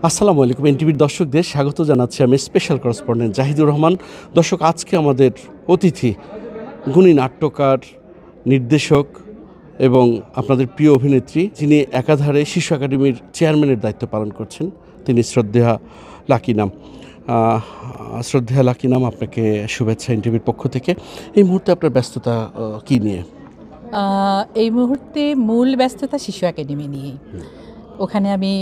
আসসালামু আলাইকুম। এনটিভির দর্শকদের স্বাগত জানাচ্ছি আমি স্পেশাল করেসপন্ডেন্ট জাহিদুর রহমান। দর্শক, আজকে আমাদের অতিথি গুণী নাট্যকার, নির্দেশক এবং আপনাদের প্রিয় অভিনেত্রী, যিনি একাধারে শিশু একাডেমির চেয়ারম্যানের দায়িত্ব পালন করছেন, তিনি শ্রদ্ধেয়া লাকি নাম। শ্রদ্ধেয়া লাকি নাম, আপনাকে শুভেচ্ছা এনটিভির পক্ষ থেকে। এই মুহূর্তে আপনার ব্যস্ততা কী নিয়ে? এই মুহূর্তে মূল ব্যস্ততা শিশু একাডেমি নিয়েই। ওখানে আমি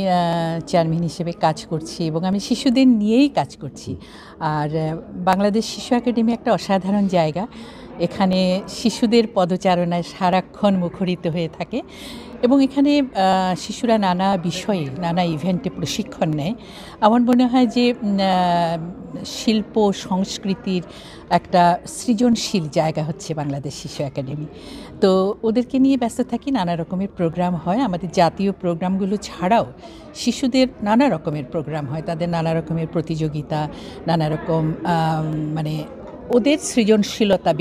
চেয়ারম্যান হিসেবে কাজ করছি এবং আমি শিশুদের নিয়েই কাজ করছি। আর বাংলাদেশ শিশু একাডেমি একটা অসাধারণ জায়গা। এখানে শিশুদের পদচারণায় সারাক্ষণ মুখরিত হয়ে থাকে এবং এখানে শিশুরা নানা বিষয়ে নানা ইভেন্টে প্রশিক্ষণ নেয়। আমার মনে হয় যে শিল্প সংস্কৃতির একটা সৃজনশীল জায়গা হচ্ছে বাংলাদেশ শিশু একাডেমি। তো ওদেরকে নিয়ে ব্যস্ত থাকি, নানা রকমের প্রোগ্রাম হয়। আমাদের জাতীয় প্রোগ্রামগুলো ছাড়াও শিশুদের নানা রকমের প্রোগ্রাম হয়, তাদের নানা রকমের প্রতিযোগিতা, নানা রকম মানে ওদের সৃজনশীলতা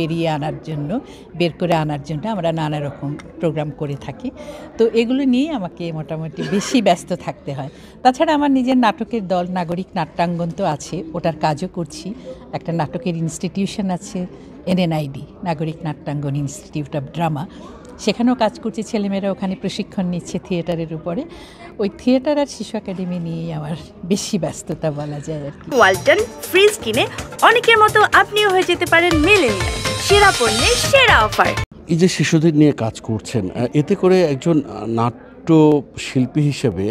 বের করে আনার জন্য আমরা নানা রকম প্রোগ্রাম করে থাকি। তো এগুলো নিয়ে আমাকে মোটামুটি বেশি ব্যস্ত থাকতে হয়। তাছাড়া আমার নিজের নাটকের দল নাগরিক নাট্যাঙ্গন তো আছে, ওটার কাজও করছি। একটা নাটকের ইনস্টিটিউশন আছে, এনএনআইডি, নাগরিক নাট্যাঙ্গন ইনস্টিটিউট অফ ড্রামা, সেখানেও কাজ করছি। ছেলেমেয়েরা ওখানে প্রশিক্ষণ নিচ্ছে থিয়েটারের উপরে। ওই থিয়েটার আর শিশু একাডেমি নিয়েই আমার বেশি ব্যস্ততা বলা যায় আর কি। ওয়ালটন ফ্রিজ কিনে অনেকের মতো আপনিও হয়ে যেতে পারেন মিলেনিয়াল। সেরা পণ্যের সেরা অফার। এই যে শিশুদের নিয়ে কাজ করছেন, এতে করে একজন নাট্য শিল্পী হিসেবে,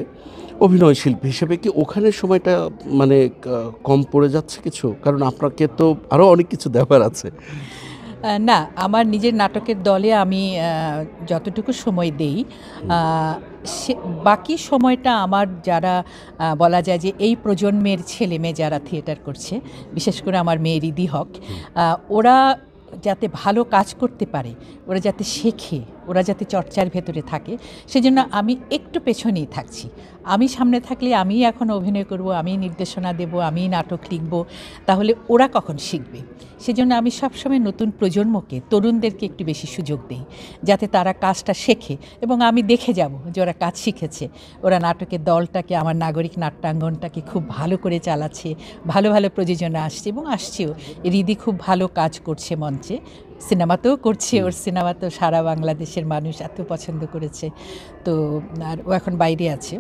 অভিনয় শিল্পী হিসেবে কি ওখানে সময়টা মানে কম পড়ে যাচ্ছে কিছু? কারণ আপনাকে তো আরও অনেক কিছু দেওয়ার আছে। না, আমার নিজের নাটকের দলে আমি যতটুকু সময় দেই, বাকি সময়টা আমার যারা বলা যায় যে এই প্রজন্মের ছেলে মেয়ে যারা থিয়েটার করছে, বিশেষ করে আমার মেয়ে রিদি হক, ওরা যাতে ভালো কাজ করতে পারে, ওরা যাতে শেখে, ওরা যাতে চর্চার ভেতরে থাকে, সেজন্য আমি একটু পেছনেই থাকছি। আমি সামনে থাকলে আমি এখন অভিনয় করব, আমি নির্দেশনা দেব, আমি নাটক লিখব, তাহলে ওরা কখন শিখবে? সেজন্য আমি সবসময় নতুন প্রজন্মকে, তরুণদেরকে একটু বেশি সুযোগ দিই, যাতে তারা কাজটা শেখে এবং আমি দেখে যাব যে ওরা কাজ শিখেছে। ওরা নাটকের দলটাকে, আমার নাগরিক নাট্যাঙ্গনটাকে খুব ভালো করে চালাচ্ছে, ভালো ভালো প্রযোজনা আসছে এবং আসছেও। রিদি খুব ভালো কাজ করছে মঞ্চে, সিনেমাতেও করছে। ওর সিনেমা তো সারা বাংলাদেশের মানুষ এত পছন্দ করেছে। তো আর ও এখন বাইরে আছে,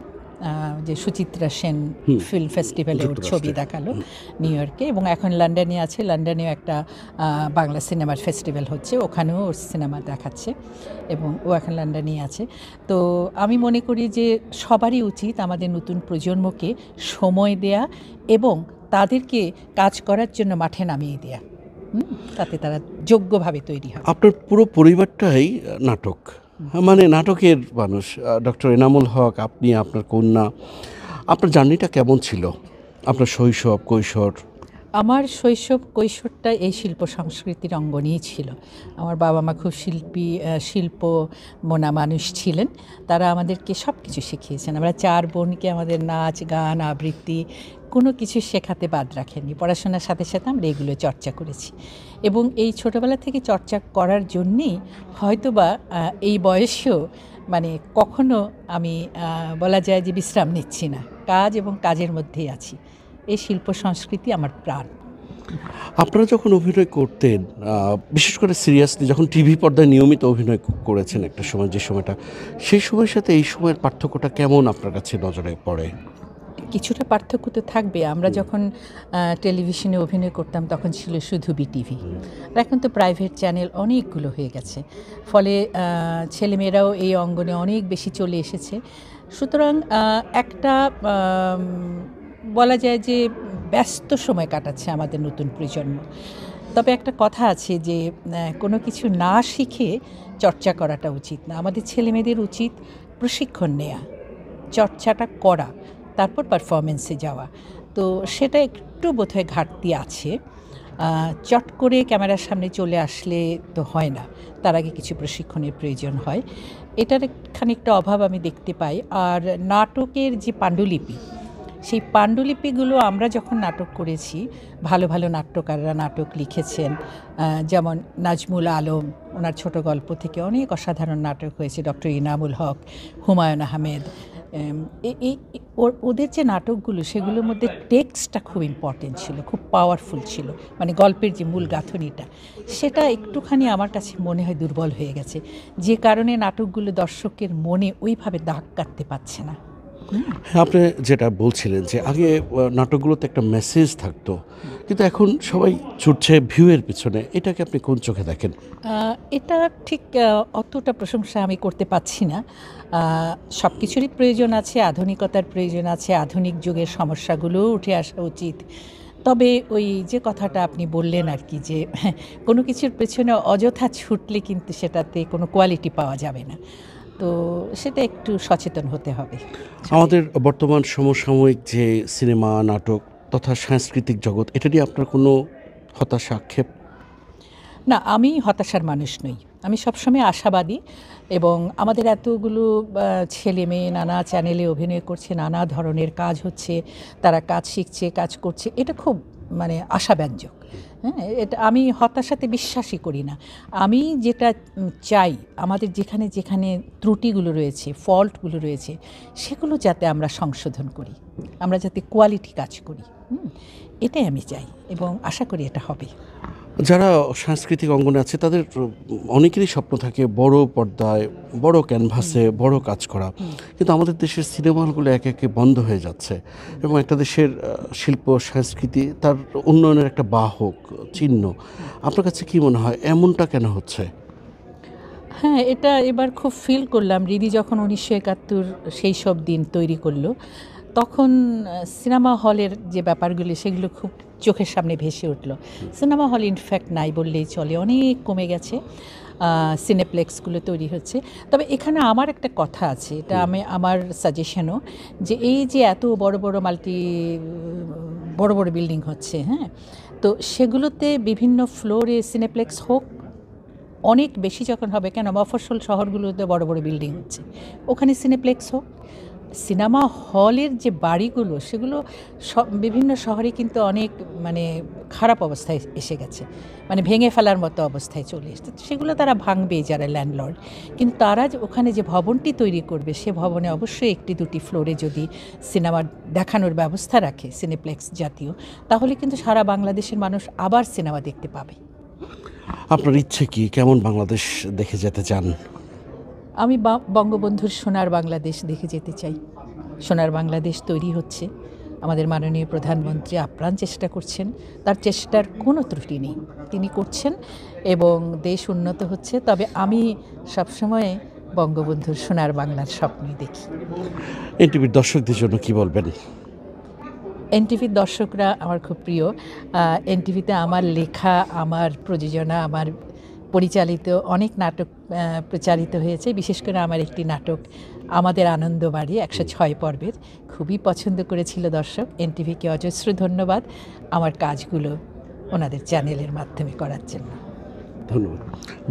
যে সুচিত্রা সেন ফিল্ম ফেস্টিভ্যালে ওর ছবি দেখালো নিউ ইয়র্কে, এবং এখন লন্ডনে আছে। লন্ডনেও একটা বাংলা সিনেমার ফেস্টিভ্যাল হচ্ছে, ওখানেও ওর সিনেমা দেখাচ্ছে এবং ও এখন লন্ডনেই আছে। তো আমি মনে করি যে সবারই উচিত আমাদের নতুন প্রজন্মকে সময় দেয়া এবং তাদেরকে কাজ করার জন্য মাঠে নামিয়ে দেয়া, তাতে তারা যোগ্যভাবে তৈরি হয়। আপনার পুরো পরিবারটাই নাটক, মানে নাটকের মানুষ। ডক্টর এনামুল হক, আপনি, আপনার কন্যা, আপনার জার্নিটা কেমন ছিল? আপনার শৈশব কৈশোর? আমার শৈশব কৈশোরটা এই শিল্প সংস্কৃতির অঙ্গনেই ছিল। আমার বাবা মা খুব শিল্প মনা মানুষ ছিলেন। তারা আমাদেরকে সব কিছু শিখিয়েছেন। আমরা 4 বোনকে আমাদের নাচ, গান, আবৃত্তি কোনো কিছু শেখাতে বাদ রাখেননি। পড়াশোনার সাথে সাথে আমরা এগুলো চর্চা করেছি এবং এই ছোটোবেলা থেকে চর্চা করার জন্যেই হয়তোবা এই বয়সেও মানে কখনো আমি বলা যায় যে বিশ্রাম নিচ্ছি না, কাজ এবং কাজের মধ্যেই আছি। এই শিল্প সংস্কৃতি আমার প্রাণ। আপনারা যখন অভিনয় করতেন, বিশেষ করে সিরিয়াসলি যখন টিভি পর্দায় নিয়মিত অভিনয় করেছেন একটা সময়, যে সময়টা, সেই সময়ের সাথে এই সময়ের পার্থক্যটা কেমন আপনার কাছে নজরে পড়ে? কিছুটা পার্থক্য তো থাকবে। আমরা যখন টেলিভিশনে অভিনয় করতাম তখন ছিল শুধু বিটিভি, আর এখন তো প্রাইভেট চ্যানেল অনেকগুলো হয়ে গেছে। ফলে ছেলেমেয়েরাও এই অঙ্গনে অনেক বেশি চলে এসেছে। সুতরাং একটা বলা যায় যে ব্যস্ত সময় কাটাচ্ছে আমাদের নতুন প্রজন্ম। তবে একটা কথা আছে যে কোনো কিছু না শিখে চর্চা করাটা উচিত না। আমাদের ছেলেমেয়েদের উচিত প্রশিক্ষণ নেওয়া, চর্চাটা করা, তারপর পারফরমেন্সে যাওয়া। তো সেটা একটু বোধহয় ঘাটতি আছে। চট করে ক্যামেরার সামনে চলে আসলে তো হয় না, তার আগে কিছু প্রশিক্ষণের প্রয়োজন হয়। এটার খানিকটা অভাব আমি দেখতে পাই। আর নাটকের যে পাণ্ডুলিপি, সেই পাণ্ডুলিপিগুলো আমরা যখন নাটক করেছি, ভালো ভালো নাট্যকাররা নাটক লিখেছেন, যেমন নাজমুল আলম, ওনার ছোট গল্প থেকে অনেক অসাধারণ নাটক হয়েছে, ডক্টর এনামুল হক, হুমায়ুন আহমেদ, ওদের যে নাটকগুলো সেগুলোর মধ্যে টেক্সটটা খুব ইম্পর্টেন্ট ছিল, খুব পাওয়ারফুল ছিল, মানে গল্পের যে মূল গাঁথনিটা সেটা একটুখানি আমার কাছে মনে হয় দুর্বল হয়ে গেছে, যে কারণে নাটকগুলো দর্শকের মনে ওইভাবে দাগ কাটতে পারছে না। হ্যাঁ, আপনি যেটা বলছিলেন যে আগে নাটকগুলোতে একটা মেসেজ থাকতো, কিন্তু এখন সবাই ছুটছে ভিউয়ের পিছনে, এটাকে আপনি কোন চোখে দেখেন? এটা ঠিক অতটা প্রশংসা আমি করতে পারছি না। সব কিছুরই প্রয়োজন আছে, আধুনিকতার প্রয়োজন আছে, আধুনিক যুগের সমস্যাগুলোও উঠে আসা উচিত। তবে ওই যে কথাটা আপনি বললেন আর কি, যে কোনো কিছুর পেছনে অযথা ছুটলে কিন্তু সেটাতে কোনো কোয়ালিটি পাওয়া যাবে না, তো সেটা একটু সচেতন হতে হবে। আমাদের বর্তমান সমসাময়িক যে সিনেমা, নাটক তথা সাংস্কৃতিক জগৎ, এটা নিয়ে আপনার কোনো হতাশা, আক্ষেপ? না, আমি হতাশার মানুষ নই, আমি সবসময় আশাবাদী। এবং আমাদের এতগুলো ছেলে মেয়ে নানা চ্যানেলে অভিনয় করছে, নানা ধরনের কাজ হচ্ছে, তারা কাজ শিখছে, কাজ করছে, এটা খুব মানে আশাব্যঞ্জক। হ্যাঁ, এটা আমি হতাশাতে বিশ্বাসই করি না। আমি যেটা চাই, আমাদের যেখানে যেখানে ত্রুটিগুলো রয়েছে, ফল্টগুলো রয়েছে, সেগুলো যাতে আমরা সংশোধন করি, আমরা যাতে কোয়ালিটি কাজ করি, এটাই আমি চাই এবং আশা করি এটা হবে। যারা সাংস্কৃতিক অঙ্গনে আছে তাদের অনেকেরই স্বপ্ন থাকে বড় পর্দায়, বড় ক্যানভাসে বড় কাজ করা, কিন্তু আমাদের দেশের সিনেমা হলগুলো একে একে বন্ধ হয়ে যাচ্ছে এবং একটা দেশের শিল্প সংস্কৃতি তার উন্নয়নের একটা বাহক চিহ্ন। আপনার কাছে কি মনে হয় এমনটা কেন হচ্ছে? হ্যাঁ, এটা এবার খুব ফিল করলাম। রিদি যখন 1971 সেই সব দিন তৈরি করলো, তখন সিনেমা হলের যে ব্যাপারগুলি সেগুলো খুব চোখের সামনে ভেসে উঠলো। সিনেমা হল ইনফ্যাক্ট নাই বললেই চলে, অনেক কমে গেছে, সিনেপ্লেক্সগুলো তৈরি হচ্ছে। তবে এখানে আমার একটা কথা আছে, এটা আমার সাজেশনও, যে এই যে এত বড় বড় বড় বড় বিল্ডিং হচ্ছে, হ্যাঁ, তো সেগুলোতে বিভিন্ন ফ্লোরে সিনেপ্লেক্স হোক, অনেক বেশি যখন হবে, কেন মফস্বল শহরগুলোতে বড় বড় বিল্ডিং হচ্ছে, ওখানে সিনেপ্লেক্স হোক। সিনেমা হলের যে বাড়িগুলো সেগুলো বিভিন্ন শহরে কিন্তু অনেক মানে খারাপ অবস্থায় এসে গেছে, মানে ভেঙে ফেলার মতো অবস্থায় চলে এসেছে। সেগুলো তারা ভাঙবে যারা ল্যান্ডলর্ড, কিন্তু তারা ওখানে যে ভবনটি তৈরি করবে সে ভবনে অবশ্যই একটি দুটি ফ্লোরে যদি সিনেমা দেখানোর ব্যবস্থা রাখে, সিনেপ্লেক্স জাতীয়, তাহলে কিন্তু সারা বাংলাদেশের মানুষ আবার সিনেমা দেখতে পাবে। আপনার ইচ্ছে কি, কেমন বাংলাদেশ দেখে যেতে চান? আমি বঙ্গবন্ধুর সোনার বাংলাদেশ দেখে যেতে চাই। সোনার বাংলাদেশ তৈরি হচ্ছে, আমাদের মাননীয় প্রধানমন্ত্রী আপ্রাণ চেষ্টা করছেন, তার চেষ্টার কোনো ত্রুটি নেই, তিনি করছেন এবং দেশ উন্নত হচ্ছে। তবে আমি সবসময় বঙ্গবন্ধুর সোনার বাংলার স্বপ্নই দেখি। এনটিভির দর্শকদের জন্য কি বলবেন? এনটিভির দর্শকরা আমার খুব প্রিয়। এনটিভিতে আমার লেখা, আমার প্রযোজনা, আমার পরিচালিত অনেক নাটক প্রচারিত হয়েছে। বিশেষ করে আমার একটি নাটক আমাদের আনন্দবাড়ি 106 পর্বের খুবই পছন্দ করেছিল দর্শক। এনটিভিকে অজস্র ধন্যবাদ আমার কাজগুলো ওনাদের চ্যানেলের মাধ্যমে করার জন্য। ধন্যবাদ।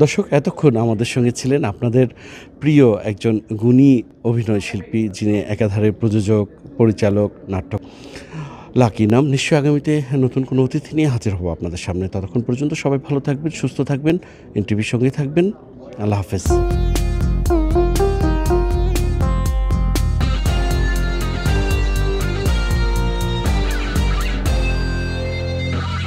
দর্শক, এতক্ষণ আমাদের সঙ্গে ছিলেন আপনাদের প্রিয় একজন গুণী অভিনয় শিল্পী, যিনি একাধারে প্রযোজক, পরিচালক, নাটক। লাকি নাম। নিশ্চয়ই আগামীতে নতুন কোনো অতিথি নিয়ে হাজির হব আপনাদের সামনে। ততক্ষণ পর্যন্ত সবাই ভালো থাকবেন, সুস্থ থাকবেন, এনটিভির সঙ্গেই থাকবেন। আল্লাহ হাফেজ।